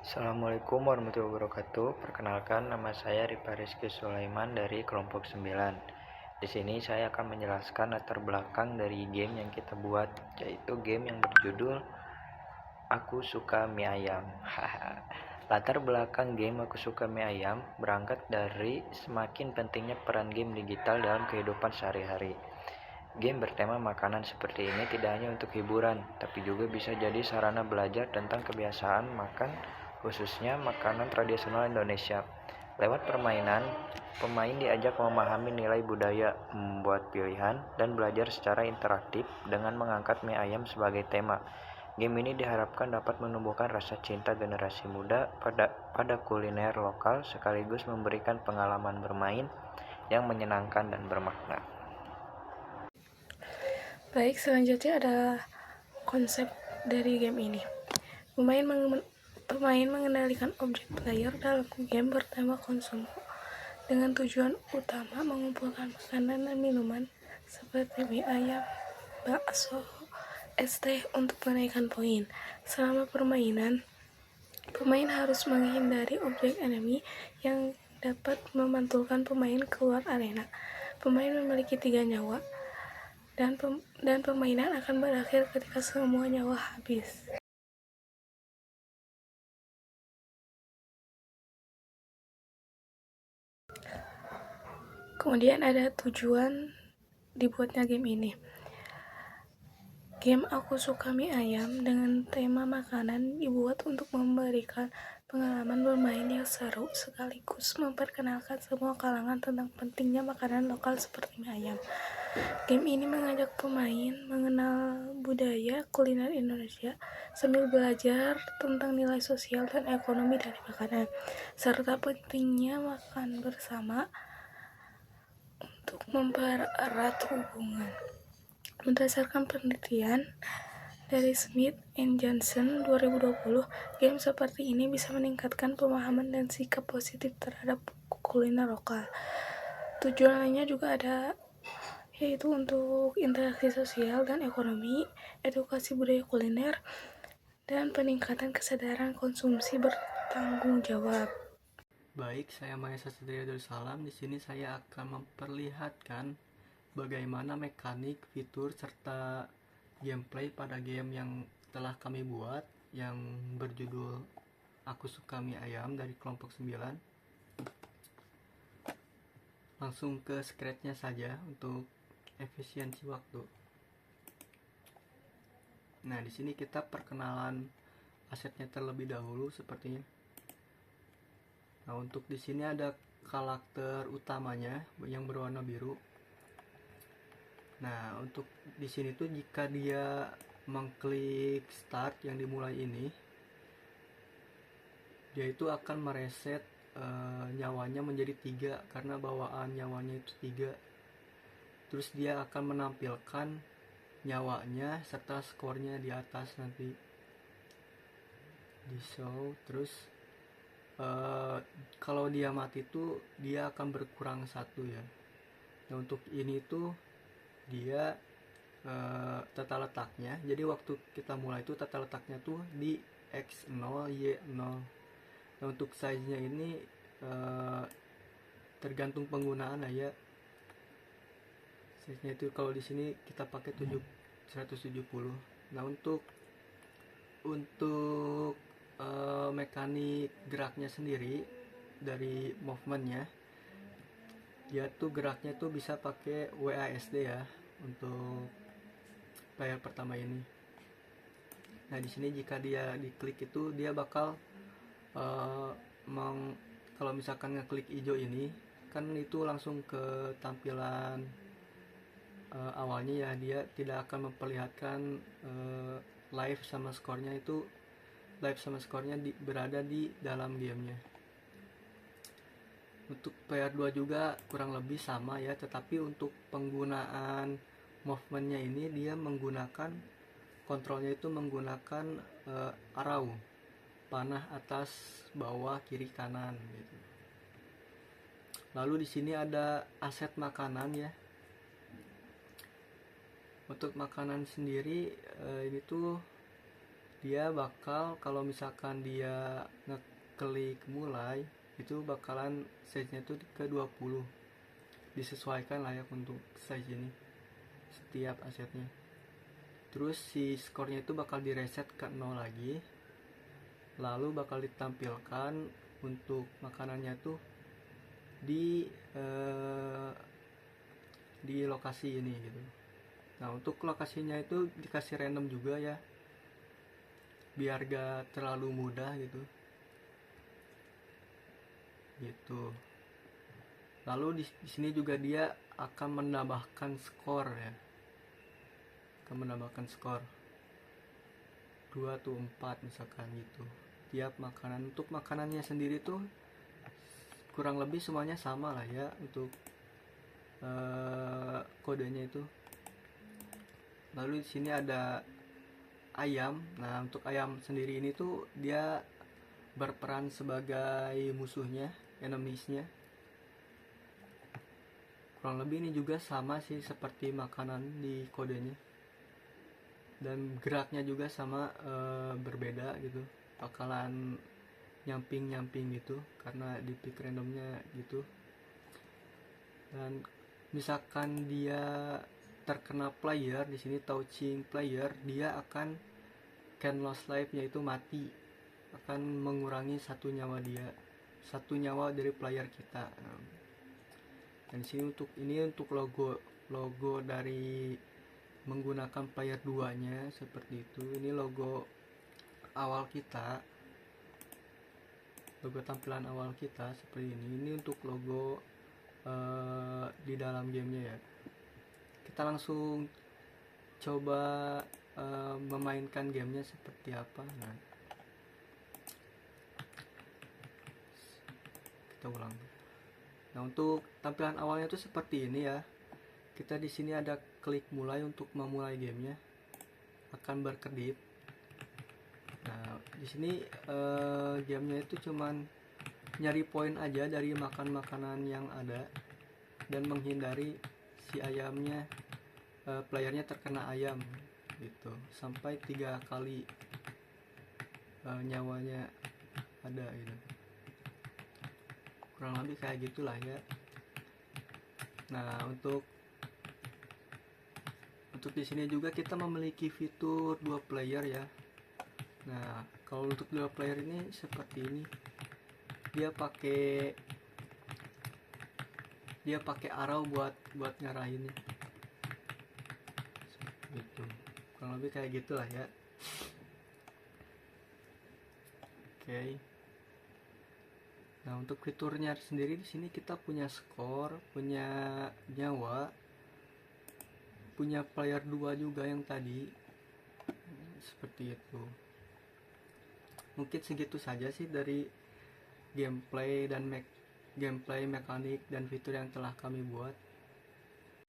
Assalamualaikum warahmatullahi wabarakatuh. Perkenalkan, nama saya Rifa Rizky Sulaiman dari kelompok 9. Di sini saya akan menjelaskan latar belakang dari game yang kita buat, yaitu game yang berjudul Aku Suka Mie Ayam. Latar belakang game Aku Suka Mie Ayam berangkat dari semakin pentingnya peran game digital dalam kehidupan sehari-hari. Game bertema makanan seperti ini tidak hanya untuk hiburan, tapi juga bisa jadi sarana belajar tentang kebiasaan makan, khususnya makanan tradisional Indonesia. Lewat permainan, pemain diajak memahami nilai budaya, membuat pilihan, dan belajar secara interaktif dengan mengangkat mie ayam sebagai tema. Game ini diharapkan dapat menumbuhkan rasa cinta generasi muda pada kuliner lokal sekaligus memberikan pengalaman bermain yang menyenangkan dan bermakna. Baik, selanjutnya adalah konsep dari game ini. Pemain mengendalikan objek player dalam game bertema konsum dengan tujuan utama mengumpulkan makanan dan minuman seperti mie ayam, bakso, es teh untuk menaikkan poin. Selama permainan, pemain harus menghindari objek enemy yang dapat memantulkan pemain keluar arena. Pemain memiliki 3 nyawa, dan permainan akan berakhir ketika semua nyawa habis. Kemudian ada tujuan dibuatnya game ini. Game Aku Suka Mie Ayam dengan tema makanan dibuat untuk memberikan pengalaman bermain yang seru sekaligus memperkenalkan semua kalangan tentang pentingnya makanan lokal seperti mie ayam. Game ini mengajak pemain mengenal budaya kuliner Indonesia sambil belajar tentang nilai sosial dan ekonomi dari makanan, serta pentingnya makan bersama untuk mempererat hubungan. Berdasarkan penelitian dari Smith and Johnson 2020, game seperti ini bisa meningkatkan pemahaman dan sikap positif terhadap kuliner lokal. Tujuan lainnya juga ada, yaitu untuk interaksi sosial dan ekonomi, edukasi budaya kuliner, dan peningkatan kesadaran konsumsi bertanggung jawab. Baik, saya Mahesa Satria Darussalam. Di sini saya akan memperlihatkan bagaimana mekanik, fitur, serta gameplay pada game yang telah kami buat yang berjudul Aku Suka Mie Ayam dari kelompok 9. Langsung ke scratch-nya saja untuk efisiensi waktu. Nah, di sini kita perkenalan asetnya terlebih dahulu sepertinya. Nah, untuk di sini ada karakter utamanya yang berwarna biru. Nah, untuk di sini tuh jika dia mengklik start yang dimulai ini, dia itu akan mereset nyawanya menjadi 3 karena bawaan nyawanya itu 3. Terus dia akan menampilkan nyawanya serta skornya di atas nanti di show. Terus kalau dia mati tuh dia akan berkurang 1 ya. Nah, untuk ini tuh dia tata letaknya, jadi waktu kita mulai itu tata letaknya tuh di X0 Y0. Nah, untuk size nya ini tergantung penggunaan ya. Size nya itu kalau di sini kita pakai 170. Nah, untuk mekanik geraknya sendiri dari movementnya, dia tuh geraknya tuh bisa pakai WASD ya untuk player pertama ini. Nah, di sini jika dia diklik itu dia bakal kalau misalkan ngeklik hijau ini kan itu langsung ke tampilan awalnya ya, dia tidak akan memperlihatkan live sama skornya. Itu live sama skornya berada di dalam gamenya. Untuk player 2 juga kurang lebih sama ya, tetapi untuk penggunaan movementnya ini dia menggunakan kontrolnya itu menggunakan arrow, panah atas, bawah, kiri, kanan gitu. Lalu di sini ada aset makanan ya. Untuk makanan sendiri ini tuh dia bakal kalau misalkan dia ngeklik mulai itu bakalan size-nya itu ke 20, disesuaikan layak untuk size ini setiap asetnya. Terus si skornya itu bakal direset ke 0 lagi, lalu bakal ditampilkan untuk makanannya tuh di lokasi ini gitu. Nah untuk lokasinya itu dikasih random juga ya, biar gak terlalu mudah gitu. Lalu di sini juga dia akan menambahkan skor ya, akan menambahkan skor 2 atau 4 misalkan gitu tiap makanan. Untuk makanannya sendiri tuh kurang lebih semuanya sama lah ya untuk kodenya itu. Lalu di sini ada ayam. Nah untuk ayam sendiri ini tuh dia berperan sebagai musuhnya, enemiesnya. Kurang lebih ini juga sama sih seperti makanan di kodenya, dan geraknya juga sama, berbeda gitu, bakalan nyamping gitu karena di pick randomnya gitu. Dan misalkan dia terkena player, di sini touching player, dia akan can lost life-nya itu mati, akan mengurangi satu nyawa dari player kita. Dan di sini untuk logo dari menggunakan player 2-nya seperti itu. Ini logo awal kita, logo tampilan awal kita seperti ini. Ini untuk logo di dalam gamenya ya. Kita langsung coba memainkan gamenya seperti apa. Nah kita ulang. Nah untuk tampilan awalnya itu seperti ini ya. Kita di sini ada klik mulai untuk memulai gamenya, akan berkedip. Nah di sini gamenya itu cuman nyari poin aja dari makan makanan yang ada dan menghindari si ayamnya, playernya terkena ayam gitu sampai 3 kali nyawanya ada gitu. Kurang lebih kayak gitulah ya. Nah untuk di sini juga kita memiliki fitur 2 player ya. Nah kalau untuk 2 player ini seperti ini, dia pakai arrow buat ngarahinnya gitu. Kurang lebih kayak gitulah ya. Oke. Nah untuk fiturnya sendiri di sini kita punya skor, punya nyawa, punya player 2 juga yang tadi, seperti itu. Mungkin segitu saja sih dari gameplay mekanik dan fitur yang telah kami buat.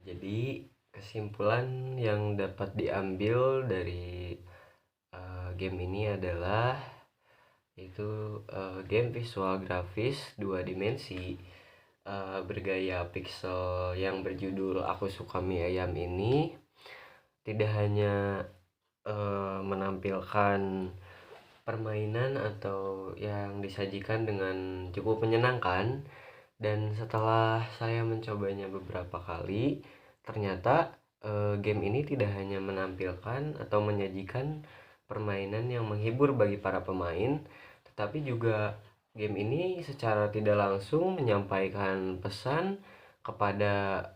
Jadi kesimpulan yang dapat diambil dari game ini adalah itu game visual grafis 2 dimensi bergaya pixel yang berjudul Aku Suka Mie Ayam ini tidak hanya menampilkan permainan atau yang disajikan dengan cukup menyenangkan, dan setelah saya mencobanya beberapa kali, ternyata game ini tidak hanya menampilkan atau menyajikan permainan yang menghibur bagi para pemain, tetapi juga game ini secara tidak langsung menyampaikan pesan kepada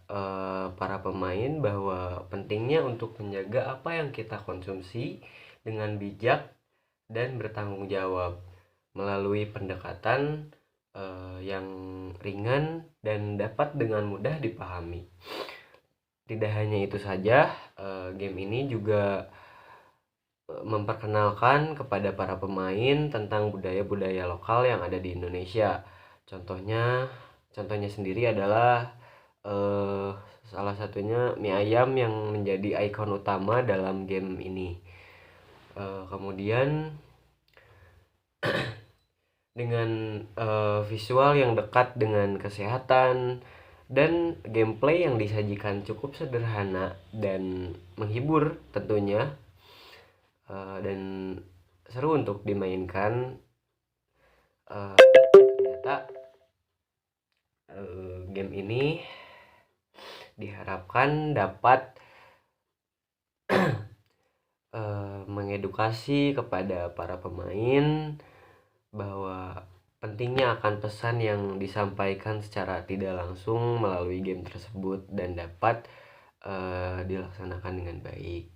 para pemain bahwa pentingnya untuk menjaga apa yang kita konsumsi dengan bijak dan bertanggung jawab melalui pendekatan yang ringan dan dapat dengan mudah dipahami. Tidak hanya itu saja, game ini juga memperkenalkan kepada para pemain tentang budaya-budaya lokal yang ada di Indonesia. Contohnya sendiri adalah salah satunya mie ayam yang menjadi ikon utama dalam game ini. Kemudian dengan visual yang dekat dengan kesehatan dan gameplay yang disajikan cukup sederhana dan menghibur tentunya, dan seru untuk dimainkan. Ternyata game ini diharapkan dapat mengedukasi kepada para pemain bahwa pentingnya akan pesan yang disampaikan secara tidak langsung melalui game tersebut dan dapat dilaksanakan dengan baik.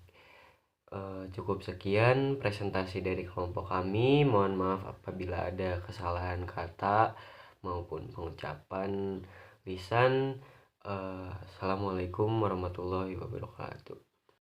Cukup sekian presentasi dari kelompok kami. Mohon maaf apabila ada kesalahan kata maupun pengucapan lisan. Assalamualaikum warahmatullahi wabarakatuh.